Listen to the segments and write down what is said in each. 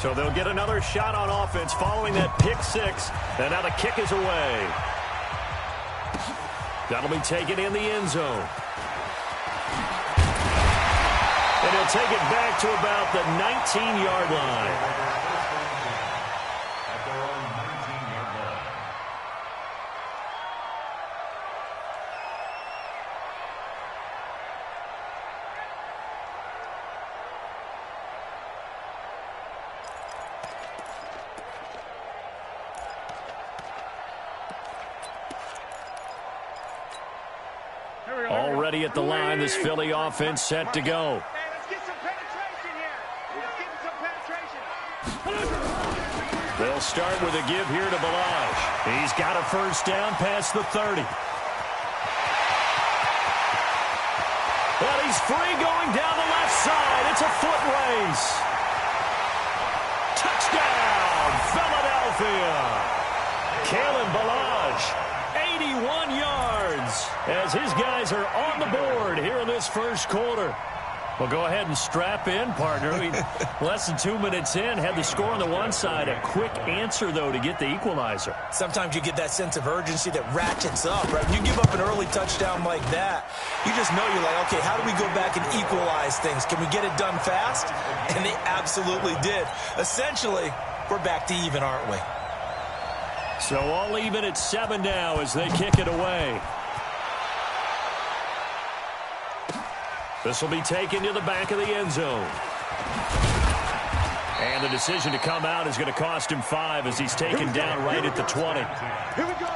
So they'll get another shot on offense following that pick six. And now the kick is away. That'll be taken in the end zone. And he'll take it back to about the 19-yard line. Already at the line, this Philly offense set to go. Hey, let's get some penetration here. Let's get some penetration. They'll start with a give here to Balaj. He's got a first down past the 30. Well, he's free going down the left side. It's a foot race. Touchdown, Philadelphia. Kalen Balaj, 81 yards, as his guys are on the board here in this first quarter. Well, go ahead and strap in, partner. Less than 2 minutes in, had the score on the one side. A quick answer, though, to get the equalizer. Sometimes you get that sense of urgency that ratchets up, right? When you give up an early touchdown like that, you just know you're like, okay, how do we go back and equalize things? Can we get it done fast? And they absolutely did. Essentially, we're back to even, aren't we? So all even at 7 now as they kick it away. This will be taken to the back of the end zone. And the decision to come out is going to cost him 5 as he's taken down right at the 20. Here we go.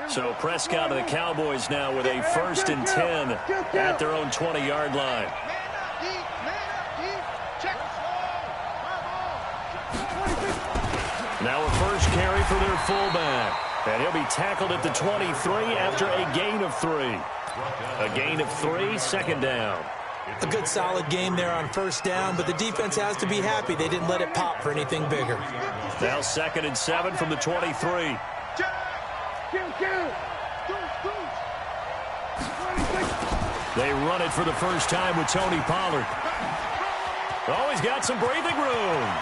So Prescott and the Cowboys now with a 1st and 10 at their own 20-yard line. Now a first carry for their fullback. And he'll be tackled at the 23 after a gain of 3. A gain of 3, second down. A good solid game there on first down, but the defense has to be happy they didn't let it pop for anything bigger. Now 2nd and 7 from the 23. They run it for the first time with Tony Pollard. Oh, he's got some breathing room.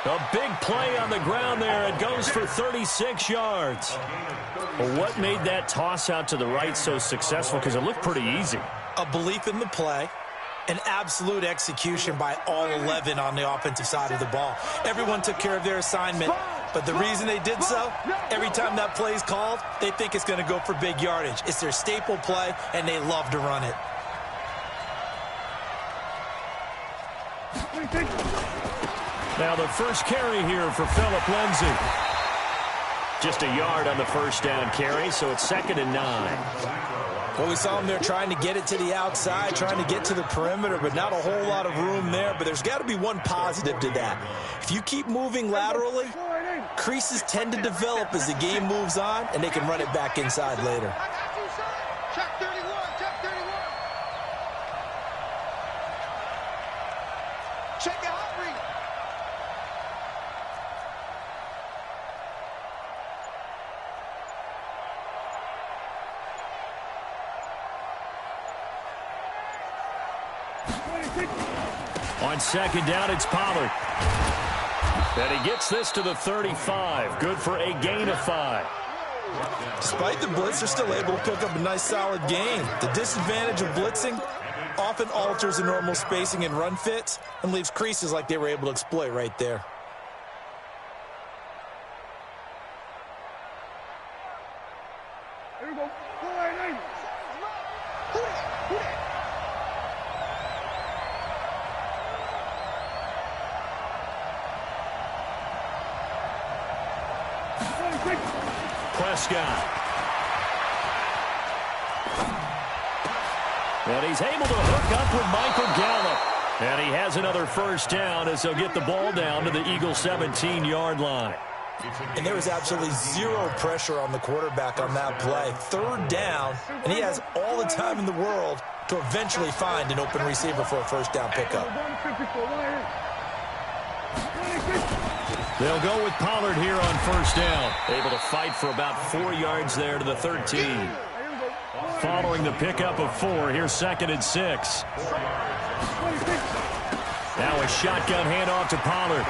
A big play on the ground there. It goes for 36 yards. Well, what made that toss out to the right so successful? Because it looked pretty easy. A belief in the play. An absolute execution by all 11 on the offensive side of the ball. Everyone took care of their assignment, but the reason they did so, every time that play is called, they think it's going to go for big yardage. It's their staple play, and they love to run it. Now the first carry here for Phillip Lindsay. Just a yard on the first down carry, so it's 2nd and 9. Well, we saw him there trying to get it to the outside, trying to get to the perimeter, but not a whole lot of room there. But there's got to be one positive to that. If you keep moving laterally, creases tend to develop as the game moves on, and they can run it back inside later. Check 31, check 31. Check the hot read. On 2nd down, it's Pollard. And he gets this to the 35. Good for a gain of 5. Despite the blitz, they're still able to pick up a nice, solid gain. The disadvantage of blitzing often alters the normal spacing and run fits and leaves creases like they were able to exploit right there. Here we go. Prescott. And he's able to hook up with Michael Gallup. And he has another first down as he'll get the ball down to the Eagles' 17-yard line. And there was absolutely zero pressure on the quarterback on that play. 3rd down, and he has all the time in the world to eventually find an open receiver for a first down pickup. They'll go with Pollard here on first down. Able to fight for about 4 yards there to the 13. Following the pickup of 4, here's 2nd and 6. Now a shotgun handoff to Pollard.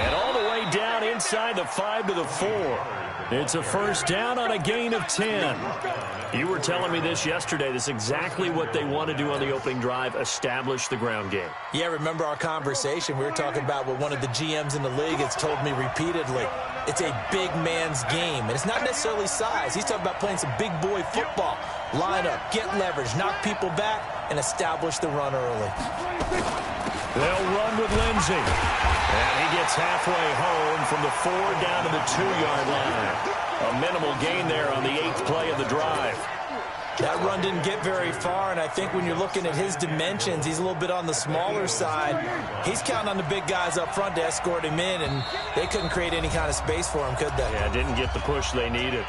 And all the way down inside the 5 to the 4. It's a first down on a gain of 10. You were telling me this yesterday. This is exactly what they want to do on the opening drive, establish the ground game. Yeah, remember our conversation? We were talking about what one of the GMs in the league has told me repeatedly. It's a big man's game, and it's not necessarily size. He's talking about playing some big boy football. Line up, get leverage, knock people back, and establish the run early. They'll run with Lindsey. And he gets halfway home from the 4 down to the 2-yard line. A minimal gain there on the 8th play of the drive. That run didn't get very far, and I think when you're looking at his dimensions, he's a little bit on the smaller side. He's counting on the big guys up front to escort him in, and they couldn't create any kind of space for him, could they? Yeah, didn't get the push they needed.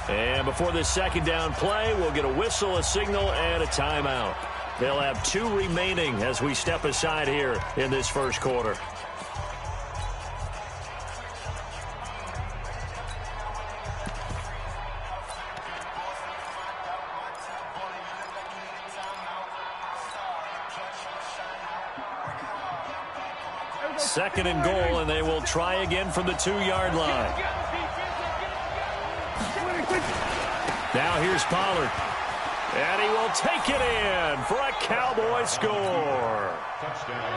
And before this 2nd down play, we'll get a whistle, a signal, and a timeout. They'll have 2 remaining as we step aside here in this first quarter. Second and goal, and they will try again from the 2-yard line. Now here's Pollard. And he will take it in for a Cowboy score.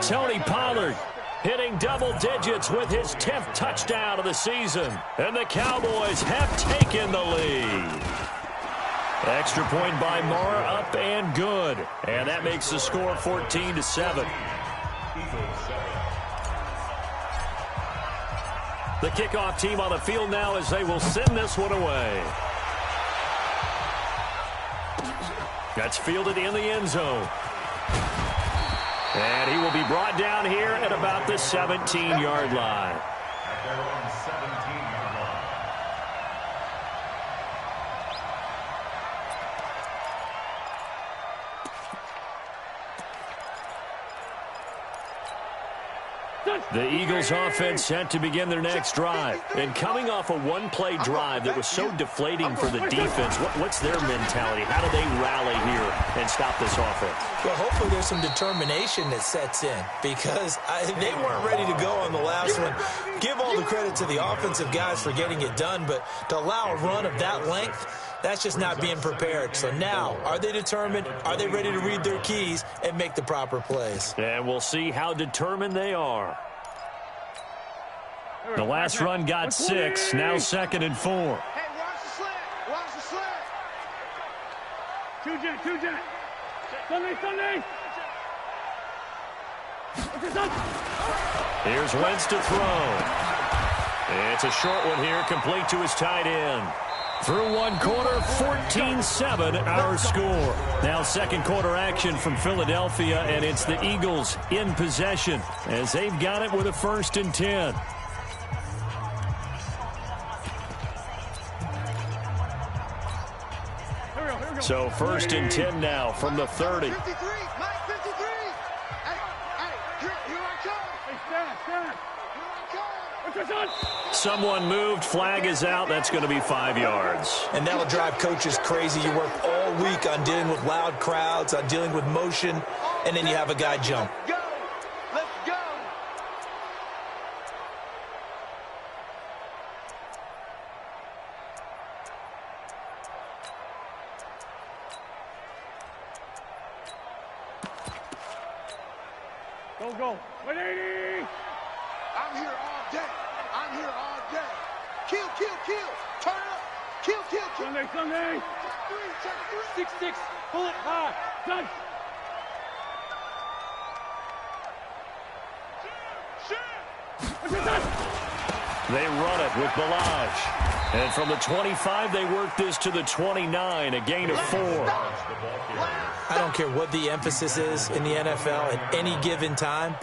Tony Pollard hitting double digits with his 10th touchdown of the season. And the Cowboys have taken the lead. Extra point by Moore, up and good. And that makes the score 14-7. The kickoff team on the field now as they will send this one away. That's fielded in the end zone. And he will be brought down here at about the 17-yard line. The Eagles offense set to begin their next drive. And coming off a one-play drive that was so deflating for the defense, what's their mentality? How do they rally here and stop this offense? Well, hopefully there's some determination that sets in because they weren't ready to go on the last one. Give all the credit to the offensive guys for getting it done, but to allow a run of that length, that's just not being prepared. So now, are they determined? Are they ready to read their keys and make the proper plays? And we'll see how determined they are. The last run got 6, now 2nd and 4. Hey, watch the slant. Watch the slant. Two jet. Sunday. Here's Wentz to throw. It's a short one here, complete to his tight end. Through one quarter, 14-7 our score. Now second quarter action from Philadelphia, and it's the Eagles in possession as they've got it with a 1st and 10. So 1st and 10 now from the 30. 53, Mike 53. Hey, here I come. Here I come. Someone moved, flag is out. That's going to be 5 yards. And that'll drive coaches crazy. You work all week on dealing with loud crowds, on dealing with motion, and then you have a guy jump. Go. Let's go. Go. 180. I'm here all day. Kill. Turn up. Kill. Sunday. Check 3. 6-6. Pull it high. Done. They run it with Balaj. And from the 25, they work this to the 29, a gain of 4. I don't care what the emphasis is in the NFL at any given time.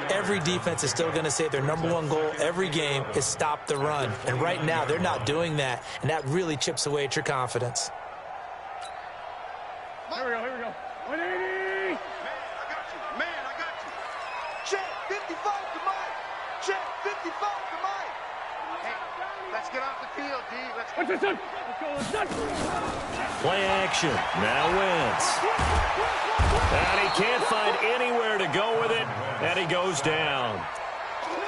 Every defense is still going to say their #1 goal every game is stop the run. And right now, they're not doing that, and that really chips away at your confidence. Here we go. 180. Man, I got you. Check. 55 to Mike. Check. 55 to Mike. Hey, let's get off the field, D. Let's go. Play action. Now Wentz. And he can't find anywhere to go with it, and he goes down.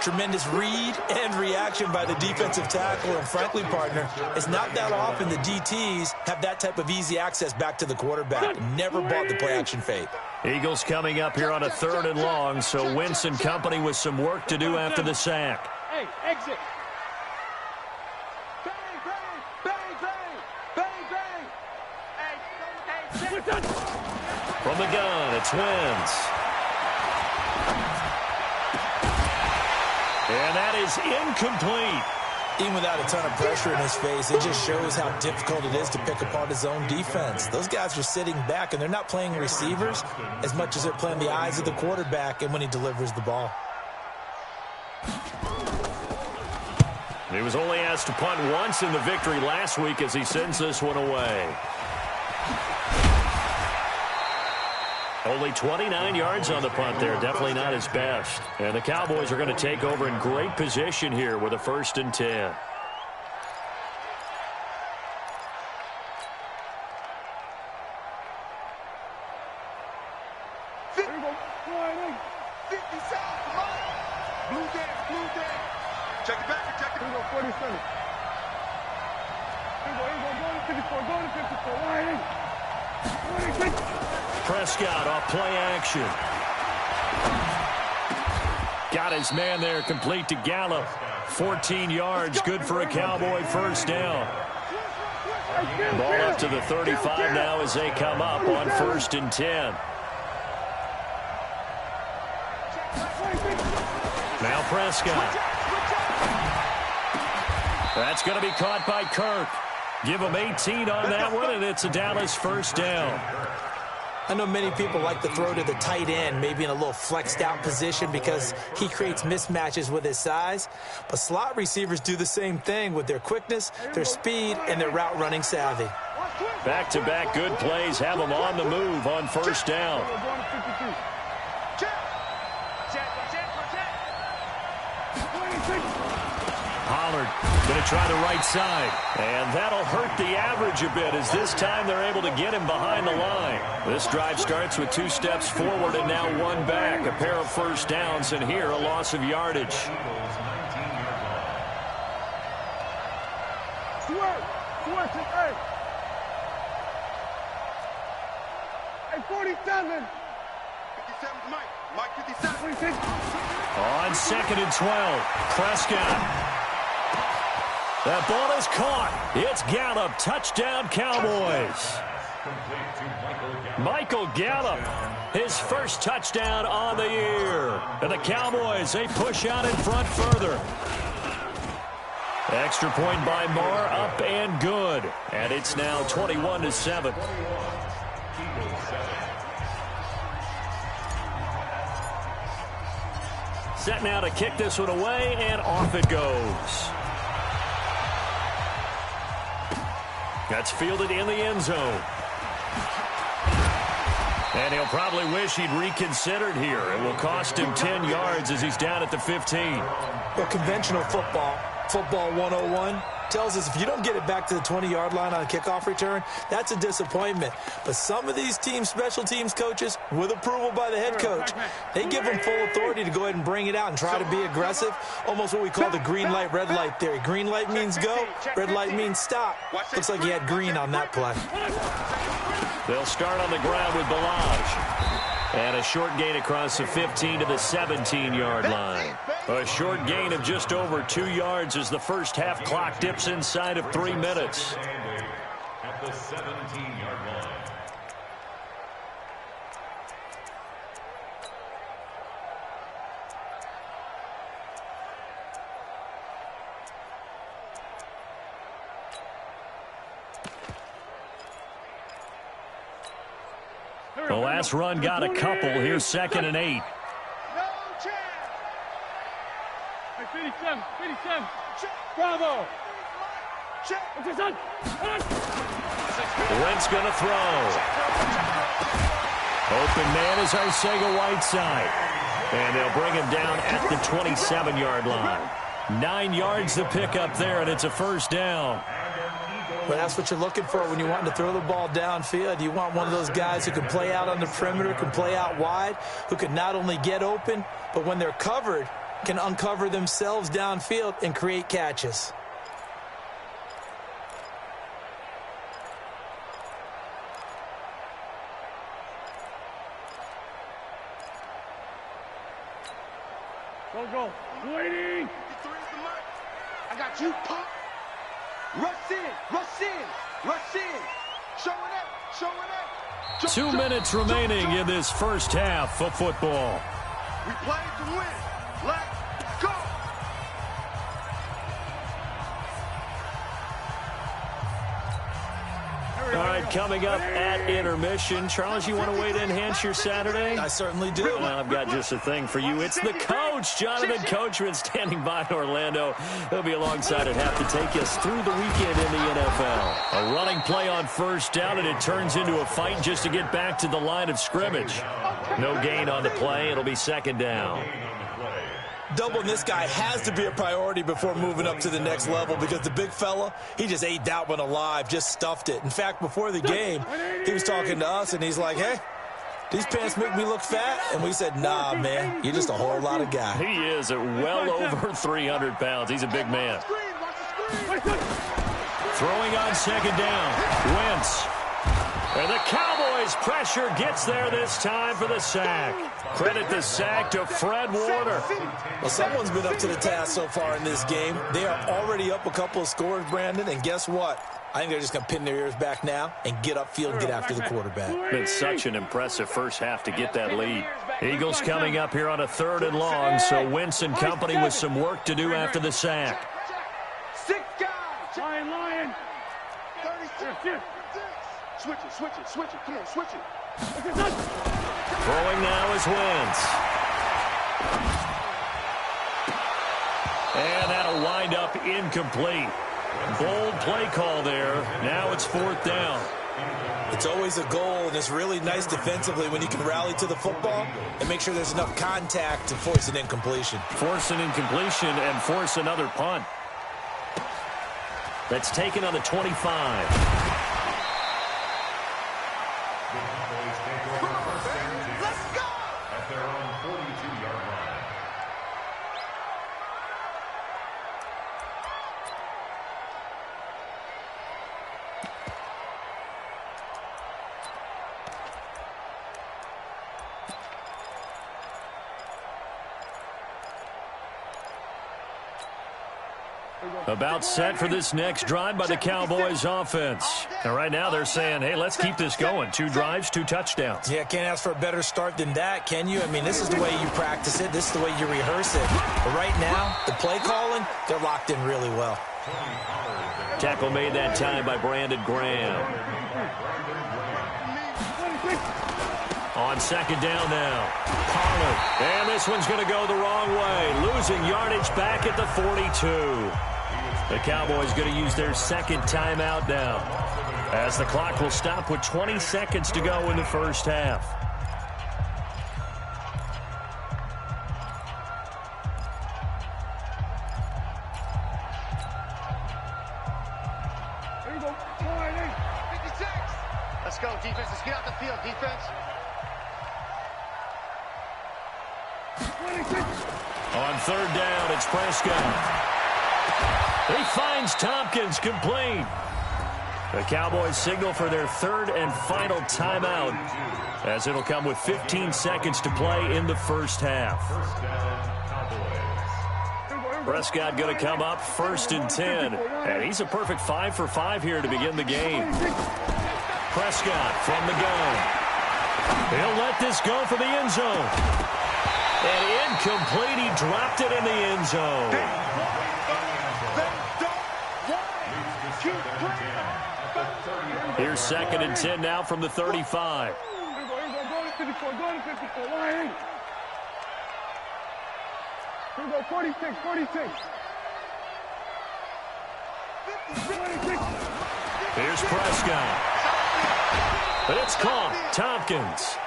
Tremendous read and reaction by the defensive tackle, and frankly, partner, it's not that often the DTs have that type of easy access back to the quarterback. Never bought the play action fake. Eagles coming up here on a 3rd and long, so Wentz and company with some work to do after the sack. Hey, exit. Bang, bang, bang, bang, bang, bang. Hey, From the gun, it's Wentz. And that is incomplete. Even without a ton of pressure in his face, it just shows how difficult it is to pick apart his own defense. Those guys are sitting back, and they're not playing receivers as much as they're playing the eyes of the quarterback and when he delivers the ball. He was only asked to punt once in the victory last week as he sends this one away. Only 29 yards on the punt there. Definitely not his best. And the Cowboys are going to take over in great position here with a 1st and 10. Check it back, check it. 47. Go to 54, go to 54. Prescott off play action. Got his man there, complete to Gallup. 14 yards, good for a Cowboy 1st down. Ball up to the 35 now as they come up on 1st and 10. Now Prescott. That's going to be caught by Kirk. Give him 18 on that one, and it's a Dallas 1st down. I know many people like to throw to the tight end, maybe in a little flexed out position because he creates mismatches with his size. But slot receivers do the same thing with their quickness, their speed, and their route running savvy. Back-to-back good plays have them on the move on 1st down. Pollard going to try the right side. And that'll hurt the average a bit as this time they're able to get him behind the line. This drive starts with 2 steps forward and now 1 back. A pair of 1st downs, and here a loss of yardage. Hey, 47. 57, Mike 57. On 2nd and 12, Prescott. That ball is caught. It's Gallup. Touchdown, Cowboys. Michael Gallup, his 1st touchdown on the year. And the Cowboys, they push out in front further. Extra point by Marr, up and good. And it's now 21-7. Set now to kick this one away, and off it goes. That's fielded in the end zone. And he'll probably wish he'd reconsidered here. It will cost him 10 yards as he's down at the 15. Well, conventional football 101, tells us if you don't get it back to the 20-yard line on a kickoff return, that's a disappointment. But some of these team special teams coaches, with approval by the head coach, they give them full authority to go ahead and bring it out and try to be aggressive, almost what we call the green light, red light theory. Green light means go, red light means stop. Looks like he had green on that play. They'll start on the ground with Balaj. And a short gain across the 15 to the 17-yard line. A short gain of just over 2 yards as the first half clock dips inside of 3 minutes. At the 17-yard line. The last run got a couple. Here's 2nd and 8. No chance. Hey, 57, 57. Bravo. Wentz going to throw. Open man is Arcega-Whiteside. And they'll bring him down at the 27-yard line. 9 yards to pick up there, and it's a first down. Well, that's what you're looking for when you want to throw the ball downfield. You want one of those guys who can play out on the perimeter, can play out wide, who can not only get open, but when they're covered, can uncover themselves downfield and create catches. Go. Waiting. I got you, pump. Rush in. Showing up. 2 minutes remaining in this first half of football. We played to win. Let's go. All right, coming up at intermission. Charles, you want a way to enhance your Saturday? I certainly do. Well, I've got just a thing for you. It's the coach, Jonathan Coachman, standing by in Orlando. He'll be alongside at half to take us through the weekend in the NFL. A running play on first down, and it turns into a fight just to get back to the line of scrimmage. No gain on the play. It'll be second down. Doubling this guy has to be a priority before moving up to the next level because the big fella, he just ate that one alive, just stuffed it. In fact, before the game, he was talking to us, and he's like, hey, these pants make me look fat? And we said, nah, man, you're just a whole lot of guy. He is at well over 300 pounds. He's a big man. Throwing on second down. Wentz. And the Cowboys' pressure gets there this time for the sack. Credit the sack to Fred Warner. Well, someone's been up to the task so far in this game. They are already up a couple of scores, Brandon, and guess what? I think they're just going to pin their ears back now and get upfield and get after the quarterback. Been such an impressive first half to get that lead. Eagles coming up here on a 3rd and long, so Wentz and company with some work to do after the sack. 6 guys. Lion. 36. Switch it. Come on, switch it. Throwing now is Wentz. And that'll wind up incomplete. Bold play call there. Now it's 4th down. It's always a goal, and it's really nice defensively when you can rally to the football and make sure there's enough contact to force an incompletion. Force an incompletion and force another punt. That's taken on the 25. About set for this next drive by the Cowboys offense. And right now they're saying, hey, let's keep this going. 2 drives, 2 touchdowns. Yeah, can't ask for a better start than that, can you? I mean, this is the way you practice it. This is the way you rehearse it. But right now, the play calling, they're locked in really well. Tackle made that time by Brandon Graham. On second down now. Pollard. And this one's going to go the wrong way. Losing yardage back at the 42. The Cowboys going to use their 2nd timeout now, as the clock will stop with 20 seconds to go in the first half. Here we go. 56. Let's go, defense. Let's get out the field, defense. 26. On 3rd down, it's Prescott. He finds Tompkins complete. The Cowboys signal for their 3rd and final timeout, as it'll come with 15 seconds to play in the first half. Prescott going to come up 1st and 10. And he's a perfect 5 for 5 here to begin the game. Prescott from the gun. He'll let this go for the end zone. And incomplete. He dropped it in the end zone. Here's 2nd and 10 now from the 35. Here we go, 46. Here's Prescott. But it's caught. Tompkins.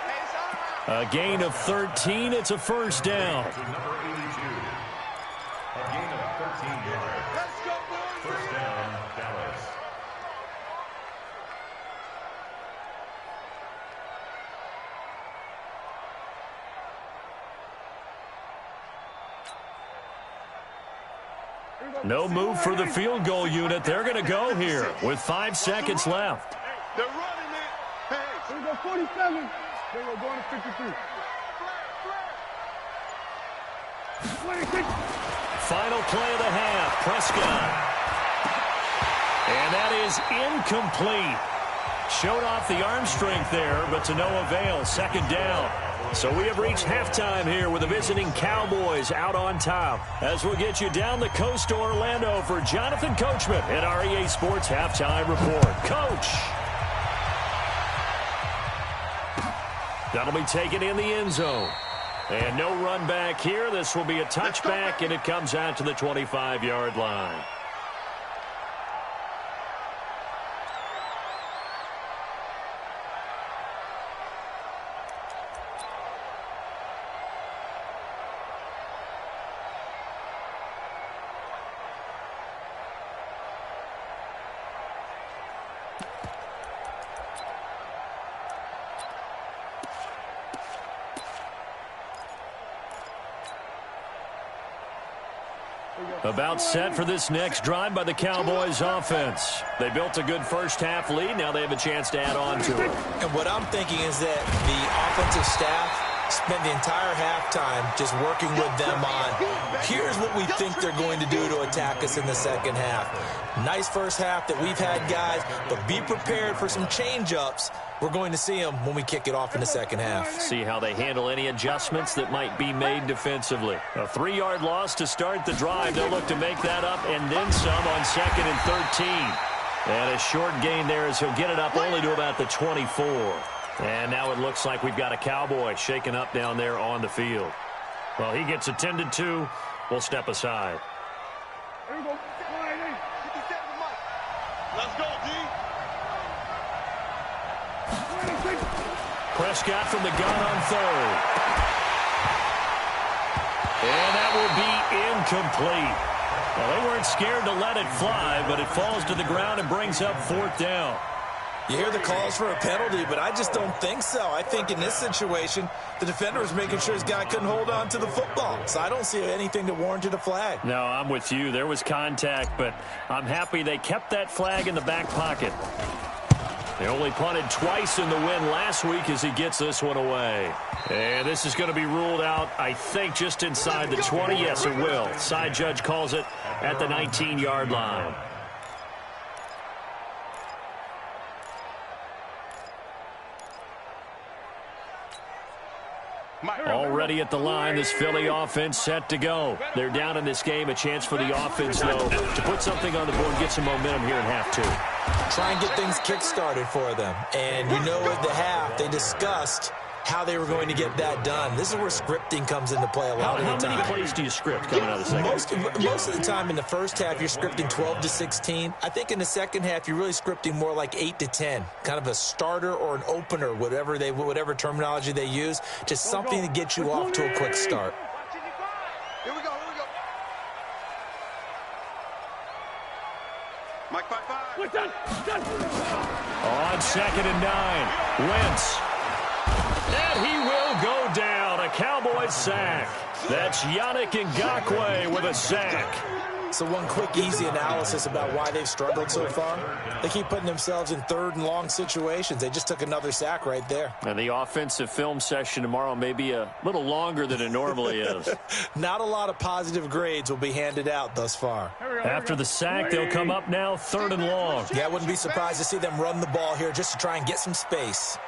A gain of 13. It's a first down. To number 82. A gain of 13 yards. Let's go, boys. First down, Dallas. No move for the field goal unit. They're going to go here with 5 seconds left. They're running it. Hey, Here we go, 47. They were going to 53. 26. Final play of the half. Prescott. And that is incomplete. Showed off the arm strength there, but to no avail. Second down. So we have reached halftime here with the visiting Cowboys out on top. As we'll get you down the coast to Orlando for Jonathan Coachman at our EA Sports Halftime Report. Coach. That'll be taken in the end zone. And no run back here. This will be a touchback, and it comes out to the 25-yard line. About set for this next drive by the Cowboys offense. They built a good first half lead. Now they have a chance to add on to it. And what I'm thinking is that the offensive staff spent the entire halftime just working with them on, here's what we think they're going to do to attack us in the second half. Nice first half that we've had, guys, but be prepared for some change-ups. We're going to see them when we kick it off in the second half. See how they handle any adjustments that might be made defensively. A 3-yard loss to start the drive. They'll look to make that up and then some on 2nd and 13. And a short gain there as he'll get it up only to about the 24. And now it looks like we've got a Cowboy shaken up down there on the field. Well, he gets attended to. We'll step aside. Here we go. 57 to Mike. Let's go, D. 26. Prescott from the gun on 3rd. And that will be incomplete. Well, they weren't scared to let it fly, but it falls to the ground and brings up 4th down. You hear the calls for a penalty, but I just don't think so. I think in this situation, the defender was making sure his guy couldn't hold on to the football. So I don't see anything that warranted a flag. No, I'm with you. There was contact, but I'm happy they kept that flag in the back pocket. They only punted twice in the win last week as he gets this one away. And this is going to be ruled out, I think, just inside the 20. Yes, it will. Side judge calls it at the 19-yard line. Already at the line, this Philly offense set to go. They're down in this game. A chance for the offense, though, to put something on the board and get some momentum here in half 2. Try and get things kick-started for them. And you know at the half, they discussed how they were going to get that done. This is where scripting comes into play a lot of the time. How many plays do you script coming out of the second? Most of the time in the first half, you're scripting 12 to 16. I think in the second half, you're really scripting more like 8 to 10. Kind of a starter or an opener, whatever terminology they use. Just something to get you off to a quick start. Here we go. Mike, 5-5. What's that? On 2nd and 9, Wentz. And he will go down. A Cowboys sack. That's Yannick Ngakoue with a sack. So one quick, easy analysis about why they've struggled so far. They keep putting themselves in 3rd and long situations. They just took another sack right there. And the offensive film session tomorrow may be a little longer than it normally is. Not a lot of positive grades will be handed out thus far. After the sack, they'll come up now 3rd and long. Yeah, I wouldn't be surprised to see them run the ball here just to try and get some space.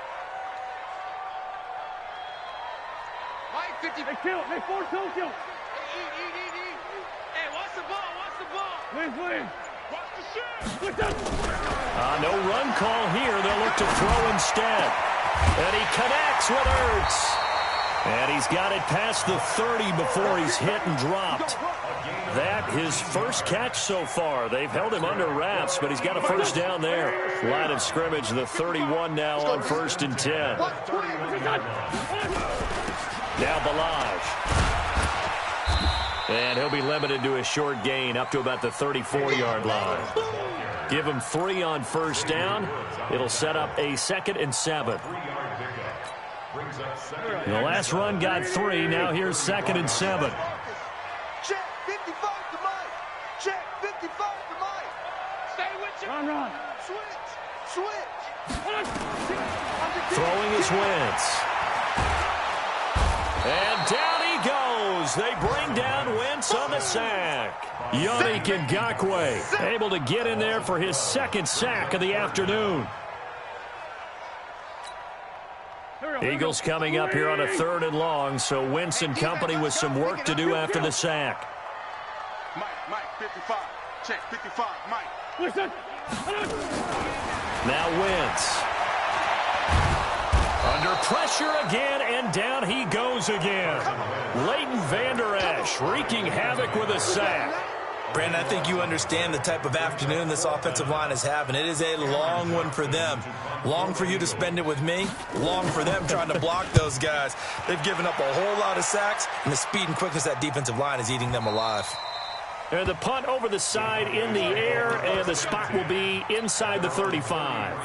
Mike, 50. They kill. They force kill. Eat. Hey, watch the ball. Please. Watch the shit. What's that? No run call here. They'll look to throw instead. And he connects with Ertz. And he's got it past the 30 before he's hit and dropped. That his first catch so far. They've held him under wraps, but he's got a first down there. Line of scrimmage, the 31 now on 1st and 10. Now Balaj. And he'll be limited to a short gain up to about the 34-yard line. Give him 3 on first down. It'll set up a 2nd and 7. The last run got 3. Now here's 2nd and 7. Check 55 to Mike. Check 55 to Mike. Stay with you. Run. Switch. Throwing his Wentz. And down he goes. They bring down Wentz on the sack. Yannick Ngakoue able to get in there for his 2nd sack of the afternoon. Eagles coming up here on a 3rd and long, so Wentz and company with some work to do after the sack. Mike, 55. Check 55, Mike. Listen. Now Wentz. Under pressure again, and down he goes again. Leighton Vander Esch wreaking havoc with a sack. Brandon, I think you understand the type of afternoon this offensive line is having. It is a long one for them. Long for you to spend it with me. Long for them trying to block those guys. They've given up a whole lot of sacks, and the speed and quickness of that defensive line is eating them alive. And the punt over the side in the air, and the spot will be inside the 35.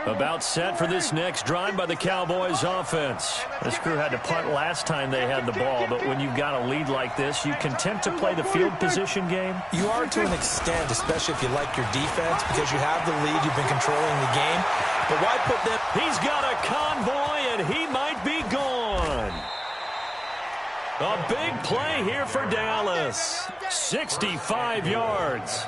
About set for this next drive by the Cowboys offense. This crew had to punt last time they had the ball, but when you've got a lead like this, you content to play the field position game? You are to an extent, especially if you like your defense, because you have the lead, you've been controlling the game. But why put them? He's got a convoy, and he might be gone. A big play here for Dallas. 65 yards.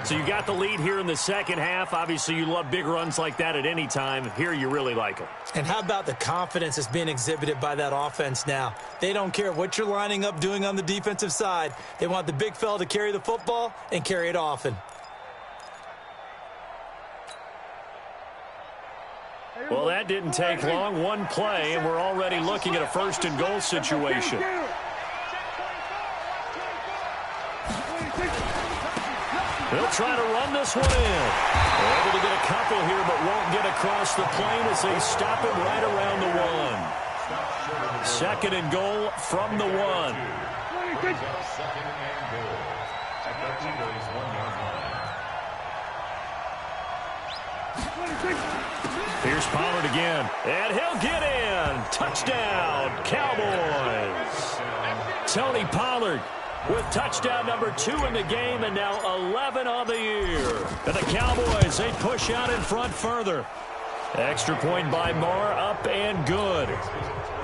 So you got the lead here in the second half. Obviously, you love big runs like that at any time. Here you really like them. And how about the confidence that's being exhibited by that offense now? They don't care what you're lining up doing on the defensive side. They want the big fella to carry the football and carry it often. Well, that didn't take long. One play, and we're already looking at a 1st and goal situation. They'll try to run this one in. Able to get a couple here, but won't get across the plane as they stop him right around the 1. 2nd and goal from the 1. Here's Pollard again, and he'll get in. Touchdown, Cowboys. Tony Pollard with touchdown number 2 in the game, and now 11 on the year. And the Cowboys, they push out in front further. Extra point by Marr, up and good.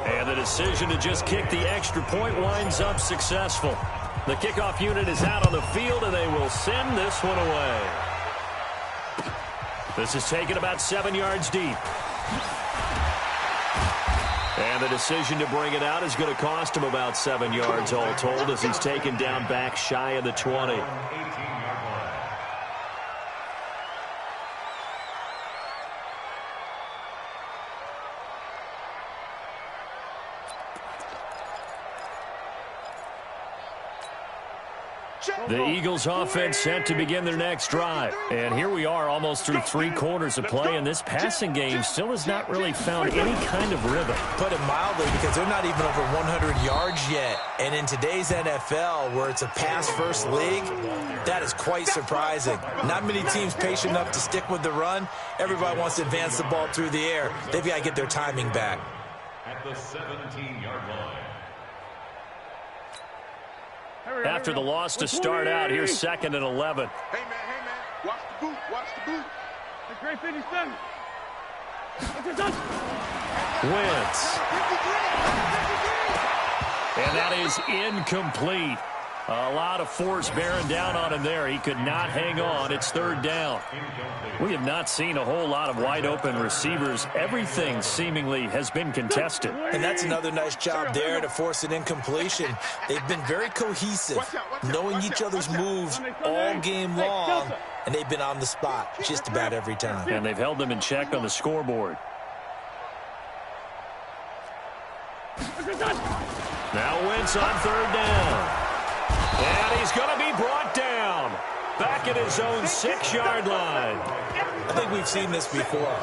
And the decision to just kick the extra point winds up successful. The kickoff unit is out on the field, and they will send this one away. This is taken about 7 yards deep. And the decision to bring it out is going to cost him about 7 yards all told as he's taken down back shy of the 20. The Eagles offense set to begin their next drive. And here we are almost through 3 quarters of play, and this passing game still has not really found any kind of rhythm. Put it mildly, because they're not even over 100 yards yet. And in today's NFL, where it's a pass-first league, that is quite surprising. Not many teams patient enough to stick with the run. Everybody wants to advance the ball through the air. They've got to get their timing back. At the 17-yard line. After the loss to start out, here's 2nd and 11. Hey, man. Watch the boot. It's great 57. Wentz. And that is incomplete. A lot of force bearing down on him there. He could not hang on. It's 3rd down. We have not seen a whole lot of wide-open receivers. Everything seemingly has been contested. And that's another nice job there to force an incompletion. They've been very cohesive, knowing each other's moves all game long, and they've been on the spot just about every time. And they've held them in check on the scoreboard. Now Wentz on third down. And he's going to be brought down. Back at his own 6-yard line. I think we've seen this before.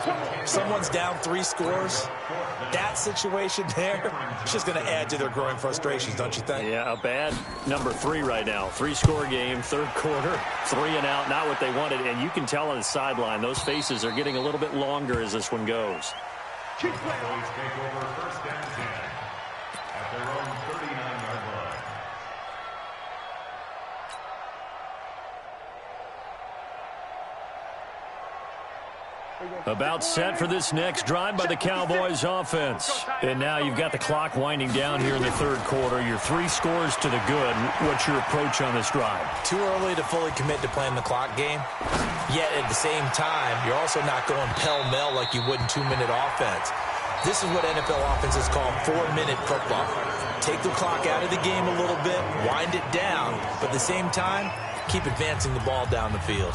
Someone's down 3 scores. That situation there, it's just going to add to their growing frustrations, don't you think? Yeah, a bad number 3 right now. 3-score game, third quarter, 3 and out, not what they wanted. And you can tell on the sideline, those faces are getting a little bit longer as this one goes. Please take over first down 10 at their own 39-yard line. About set for this next drive by the Cowboys offense. And now you've got the clock winding down here in the third quarter. Your 3 scores to the good. What's your approach on this drive? Too early to fully commit to playing the clock game. Yet at the same time, you're also not going pell-mell like you would in 2-minute offense. This is what NFL offenses call 4-minute football. Take the clock out of the game a little bit, wind it down, but at the same time, keep advancing the ball down the field.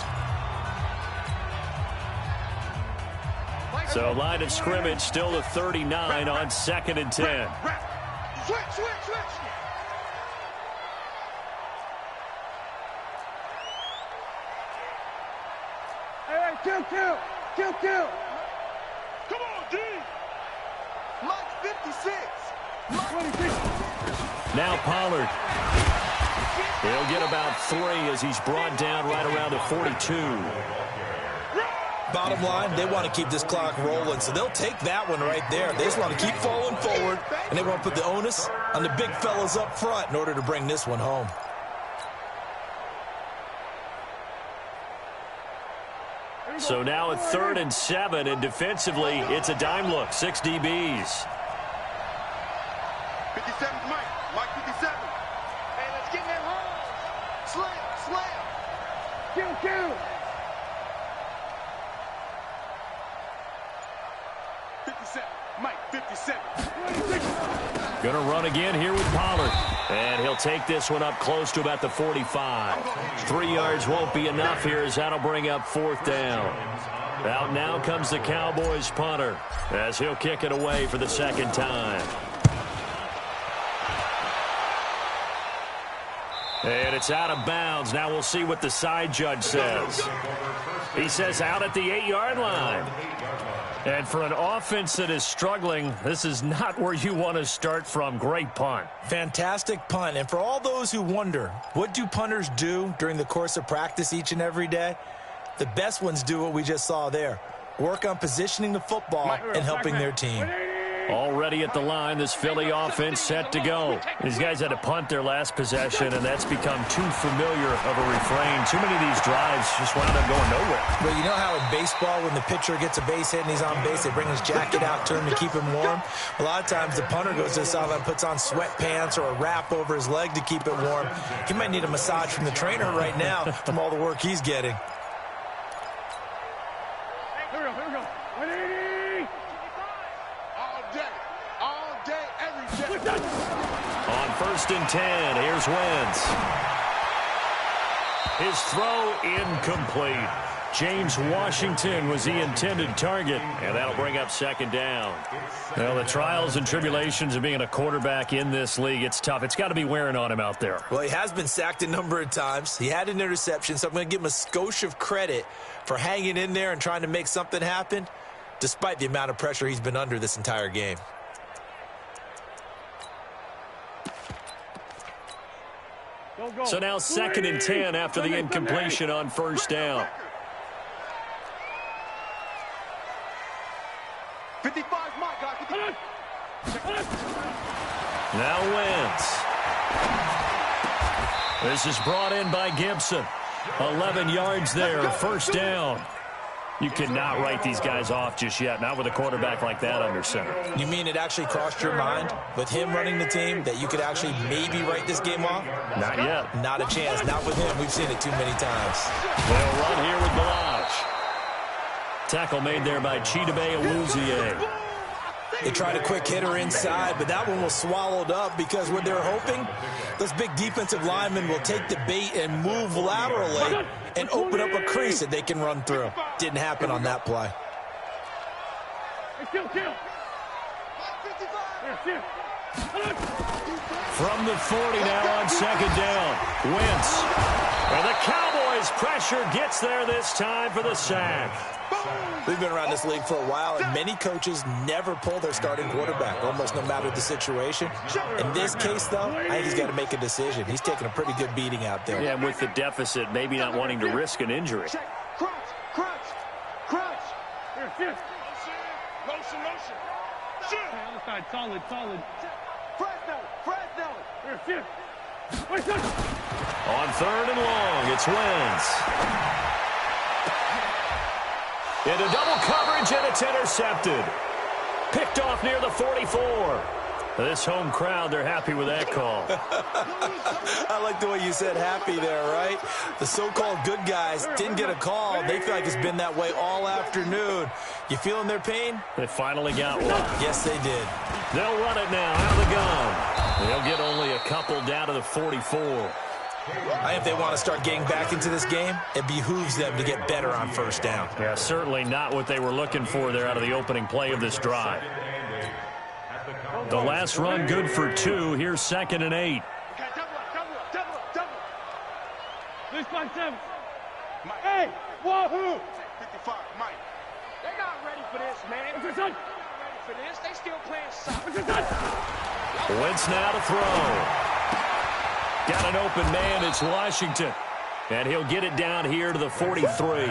So line of scrimmage still to 39 on 2nd and 10. Switch, switch, switch. Hey, kill. Come on, D. Mike 56. Mike 26. Now Pollard. He'll get about 3 as he's brought down right around the 42. Bottom line, they want to keep this clock rolling, so they'll take that one right there. They just want to keep falling forward, and they want to put the onus on the big fellas up front in order to bring this one home. So now at 3rd and 7, and defensively, it's a dime look. 6 DBs. 57's Mike. Mike 57. Hey, let's get in that hole. Slam. Kill. 57. Mike 57. Gonna run again here with Pollard. And he'll take this one up close to about the 45. 3 yards won't be enough here as that'll bring up 4th down. Out now comes the Cowboys punter as he'll kick it away for the 2nd time. And it's out of bounds. Now we'll see what the side judge says. He says out at the 8-yard line. And for an offense that is struggling, this is not where you want to start from. Great punt. Fantastic punt. And for all those who wonder, what do punters do during the course of practice each and every day? The best ones do what we just saw there. Work on positioning the football and helping their team. Already at the line, this Philly offense set to go. These guys had to punt their last possession, and that's become too familiar of a refrain. Too many of these drives just wound up going nowhere. But you know how in baseball, when the pitcher gets a base hit and he's on base, they bring his jacket out to him to keep him warm? A lot of times the punter goes to the sideline, puts on sweatpants or a wrap over his leg to keep it warm. He might need a massage from the trainer right now from all the work he's getting. Here we go. 180. All day, every day. On 1st and 10, here's Wentz. His throw incomplete. James Washington was the intended target, and that'll bring up 2nd down. Well, the trials and tribulations of being a quarterback in this league, it's tough. It's got to be wearing on him out there. Well, he has been sacked a number of times. He had an interception, so I'm going to give him a skosh of credit for hanging in there and trying to make something happen, despite the amount of pressure he's been under this entire game. Go. So now 2nd and 10 after the incompletion on 1st down. 55's Mike, guys. Now Wentz. This is brought in by Gibson. 11 yards there, 1st down. You cannot write these guys off just yet, not with a quarterback like that under center. You mean it actually crossed your mind with him running the team that you could actually maybe write this game off? Not yet. Not a chance. Not with him. We've seen it too many times. They'll run here with Balaj. Tackle made there by Chidobe Awuzie. They tried a quick hitter inside, but that one was swallowed up because what they're hoping, those big defensive linemen will take the bait and move laterally and open up a crease that they can run through. Didn't happen on that play. Hey, kill. From the 40 now on second down. Wentz. And the Cowboys' pressure gets there this time for the sack. We've been around this league for a while, and many coaches never pull their starting quarterback, almost no matter the situation. In this case, though, I think he's got to make a decision. He's taking a pretty good beating out there. Yeah, with the deficit, maybe not wanting to risk an injury. Crouch. Here. Motion. Okay, other side, solid. Fresno. Here. Wait, son. On third and long, it's Wentz. Into double coverage, and it's intercepted. Picked off near the 44. This home crowd, they're happy with that call. I like the way you said happy there, right? The so-called good guys didn't get a call. They feel like it's been that way all afternoon. You feeling their pain? They finally got one. Yes, they did. They'll run it now out of the gun. They'll get only a couple down to the 44. I think if they want to start getting back into this game, it behooves them to get better on first down. Yeah, certainly not what they were looking for there out of the opening play of this drive. The last run good for 2. Here's 2nd and 8. Double up. This by 7. Hey, wahoo! 55, Mike. They're not ready for this, man. What's your son? Ready for this? They still playing soccer. What's your son? Wentz now to throw. Got an open man, it's Washington. And he'll get it down here to the 43.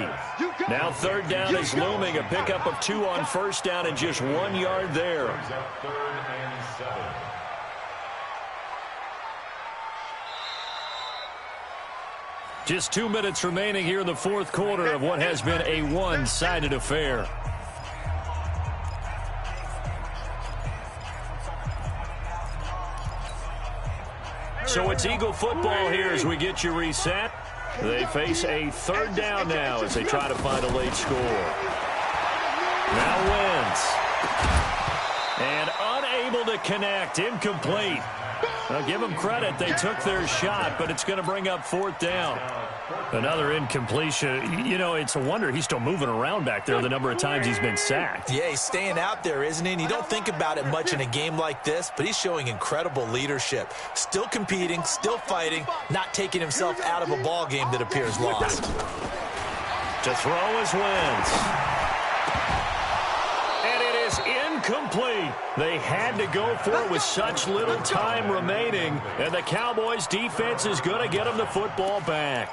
Now third down is looming. A pickup of 2 on first down and just 1 yard there. Third and 7. Just 2 minutes remaining here in the fourth quarter of what has been a one-sided affair. So it's Eagle football here as we get you reset. They face a third down now as they try to find a late score. Now Wentz. And unable to connect. Incomplete. Now give them credit. They took their shot, but it's going to bring up fourth down. Another incompletion. You know, it's a wonder he's still moving around back there the number of times he's been sacked. Yeah, he's staying out there, isn't he? And you don't think about it much in a game like this, but he's showing incredible leadership. Still competing, still fighting, not taking himself out of a ball game that appears lost. To throw is Wentz. And it is incomplete. They had to go for it with such little time remaining, and the Cowboys defense is going to get them the football back.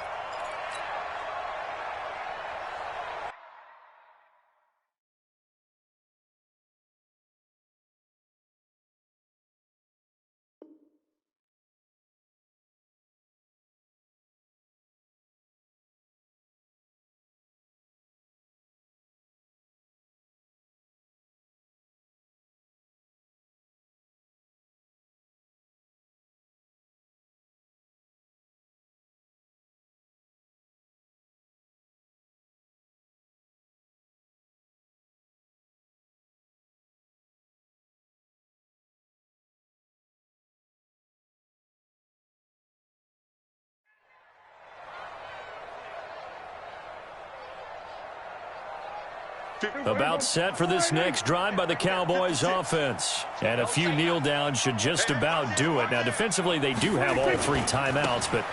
About set for this next drive by the Cowboys offense. And a few kneel downs should just about do it. Now, defensively, they do have all 3 timeouts, but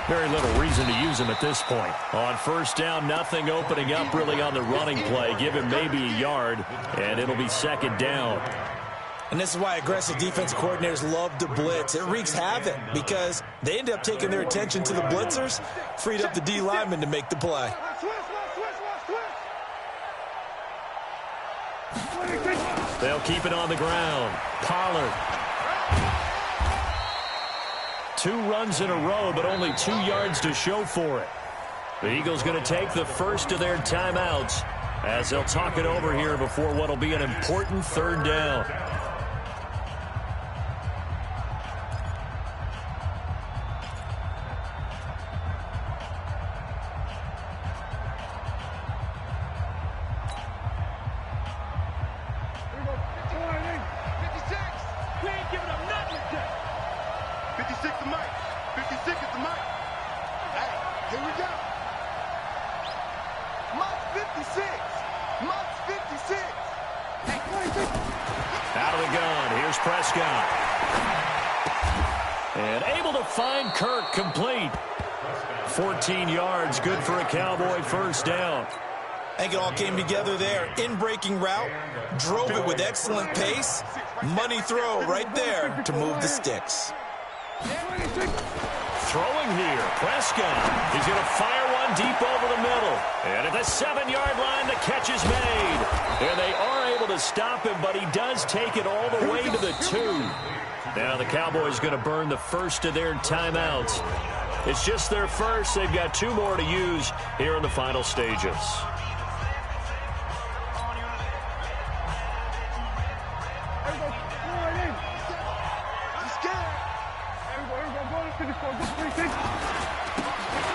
very little reason to use them at this point. On first down, nothing opening up really on the running play. Give him maybe a yard, and it'll be second down. And this is why aggressive defense coordinators love to blitz. It wreaks havoc because they end up taking their attention to the blitzers, freed up the D lineman to make the play. They'll keep it on the ground. Pollard. 2 runs in a row, but only 2 yards to show for it. The Eagles going to take the first of their timeouts as they'll talk it over here before what will be an important third down. 56. Mike's 56. Out of the gun, here's Prescott. And able to find Kirk complete. 14 yards, good for a Cowboy first down. I think it all came together there. In-breaking route, drove it with excellent pace. Money throw right there to move the sticks. Throwing here, Prescott. He's going to fire one deep over the middle. And at the 7-yard line, the catch is made. And they are able to stop him, but he does take it all the way to the 2. Now the Cowboys going to burn the first of their timeouts. It's just their first. They've got 2 more to use here in the final stages.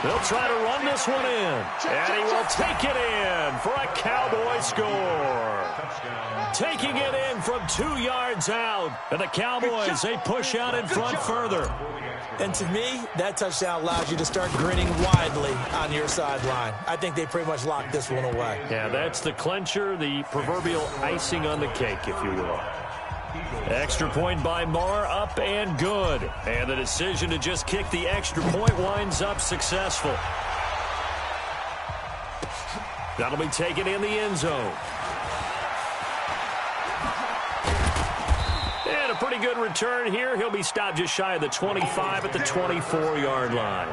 They'll try to run this one in, and he will take it in for a Cowboy score. Taking it in from 2 yards out, and the Cowboys, they push out in front further. And to me, that touchdown allows you to start grinning widely on your sideline. I think they pretty much locked this one away. Yeah, that's the clincher, the proverbial icing on the cake, if you will. Extra point by Marr, up and good. And the decision to just kick the extra point winds up successful. That'll be taken in the end zone. And a pretty good return here. He'll be stopped just shy of the 25 at the 24-yard line.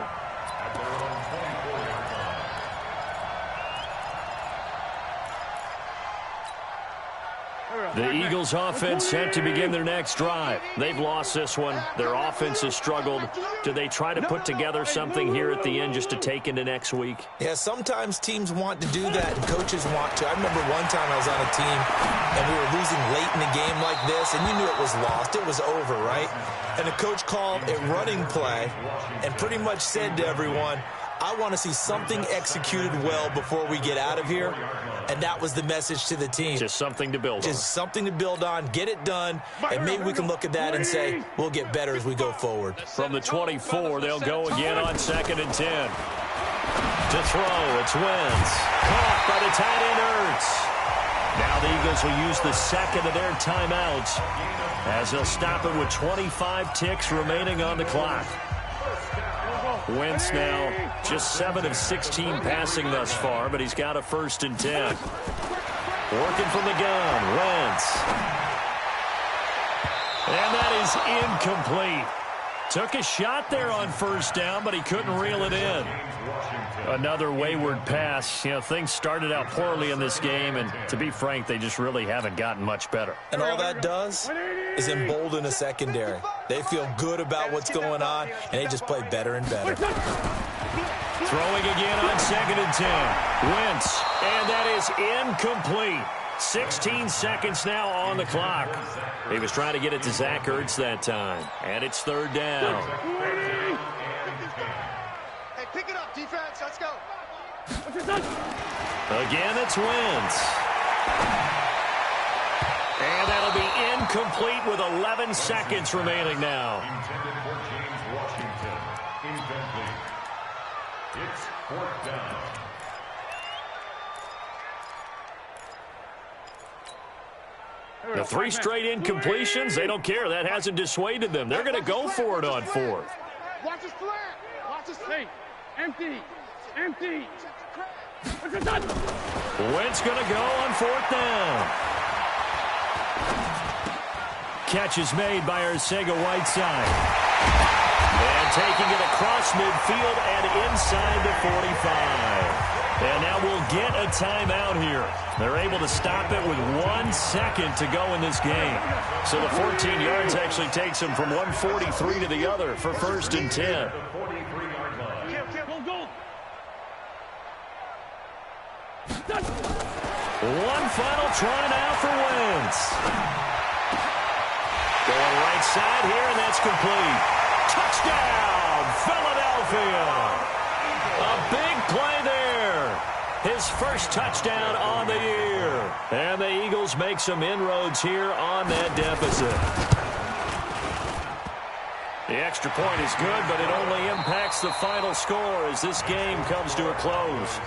The Eagles offense set to begin their next drive. They've lost this one. Their offense has struggled. Do they try to put together something here at the end just to take into next week? Yeah, sometimes teams want to do that and coaches want to. I remember one time I was on a team and we were losing late in a game like this and you knew it was lost. It was over, right? And the coach called a running play and pretty much said to everyone, I want to see something executed well before we get out of here. And that was the message to the team. Just something to build on. Just something to build on, get it done, and maybe we can look at that and say, we'll get better as we go forward. From the 24, they'll go again on 2nd and 10. To throw, it's Wentz. Caught by the tight end Ertz. Now the Eagles will use the second of their timeouts as they'll stop it with 25 ticks remaining on the clock. Wentz now just 7 of 16 passing thus far, but he's got a 1st and 10. Working from the gun, Wentz. And that is incomplete. Took a shot there on 1st down, but he couldn't reel it in. Another wayward pass. You know, things started out poorly in this game, and to be frank, they just really haven't gotten much better. And all that does is embolden a secondary. They feel good about what's going on, and they just play better and better. Throwing again on 2nd and 10. Wentz, and that is incomplete. 16 seconds now on the clock. He was trying to get it to Zach Ertz that time, and it's 3rd down. Hey, pick it up, defense. Let's go. Again, it's Wentz. And that'll be incomplete with 11 seconds remaining now. Intended for James Washington. Incomplete. It's 4th down. The 3 straight incompletions, they don't care. That hasn't dissuaded them. They're going to go for it on 4th. Watch his flat. Watch his feet. Empty. Empty. Wentz going to go on 4th down. Catch is made by Arcega-Whiteside. And taking it across midfield and inside the 45. And now we'll get a timeout here. They're able to stop it with 1 second to go in this game. So the 14 yards actually takes them from 143 to the other for 1st and 10. One final try now for Wentz. Going right side here, and that's complete. Touchdown, Philadelphia. A big play there. His first touchdown on the year. And the Eagles make some inroads here on that deficit. The extra point is good, but it only impacts the final score as this game comes to a close.